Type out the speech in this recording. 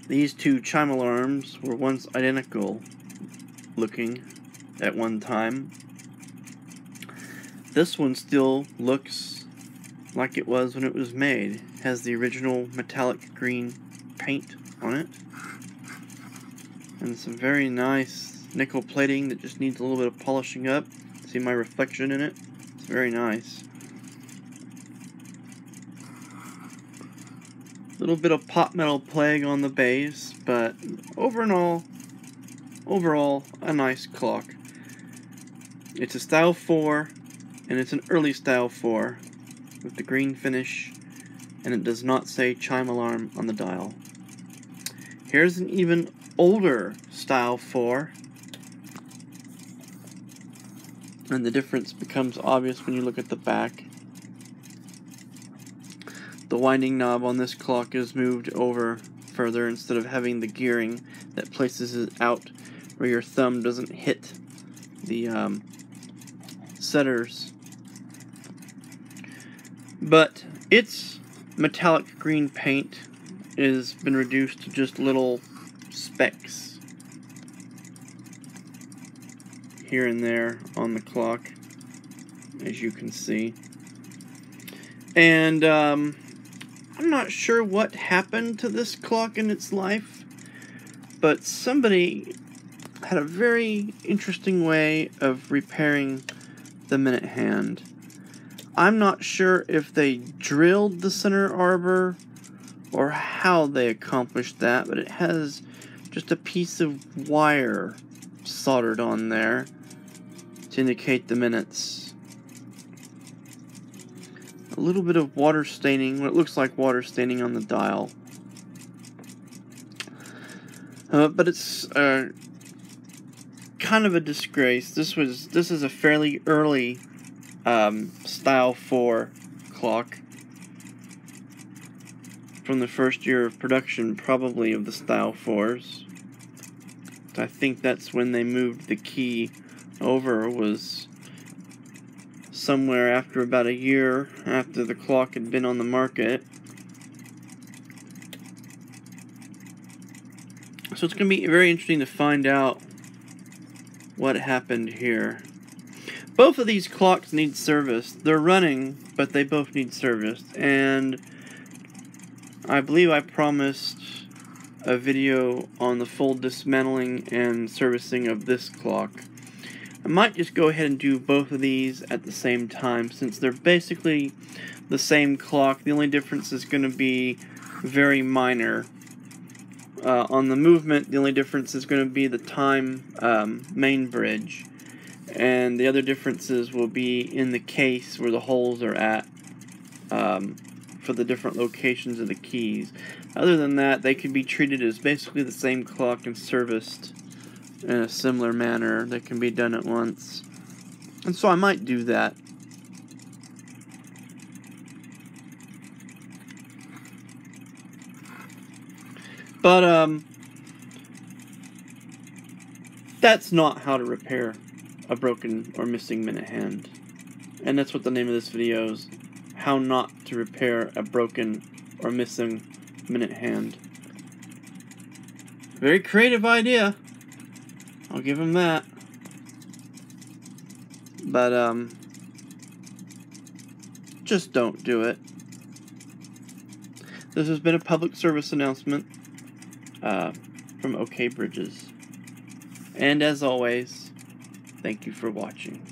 These two chime alarms were once identical looking at one time. This one still looks like it was when it was made. It has the original metallic green paint on it. And some very nice nickel plating that just needs a little bit of polishing up. See my reflection in it? It's very nice. A little bit of pot metal plague on the base, but overall, a nice clock. It's a style 4, and it's an early style 4 with the green finish, and it does not say chime alarm on the dial. Here's an even older style 4, and the difference becomes obvious when you look at the back. The winding knob on this clock is moved over further instead of having the gearing that places it out where your thumb doesn't hit the setters. But its metallic green paint has been reduced to just little specks here and there on the clock, as you can see. And I'm not sure what happened to this clock in its life, but somebody had a very interesting way of repairing the minute hand. I'm not sure if they drilled the center arbor or how they accomplished that, but it has just a piece of wire soldered on there to indicate the minutes. A little bit of water staining, what it looks like water staining on the dial. But it's kind of a disgrace. This is a fairly early style 4 clock from the first year of production, probably, of the style 4s. I think that's when they moved the key over, was somewhere after about a year after the clock had been on the market. So it's going to be very interesting to find out what happened here. Both of these clocks need service. They're running, but they both need service. And I believe I promised a video on the full dismantling and servicing of this clock. I might just go ahead and do both of these at the same time, since they're basically the same clock. The only difference is going to be very minor. On the movement, the only difference is going to be the time main bridge, and the other differences will be in the case where the holes are at for the different locations of the keys. Other than that, they can be treated as basically the same clock and serviced in a similar manner. They can be done at once, and so I might do that. But that's not how to repair a broken or missing minute hand, and that's what the name of this video is: how not to repair a broken or missing minute hand. Very creative idea, I'll give him that. But just don't do it. This has been a public service announcement from OK Bridges. And as always, thank you for watching.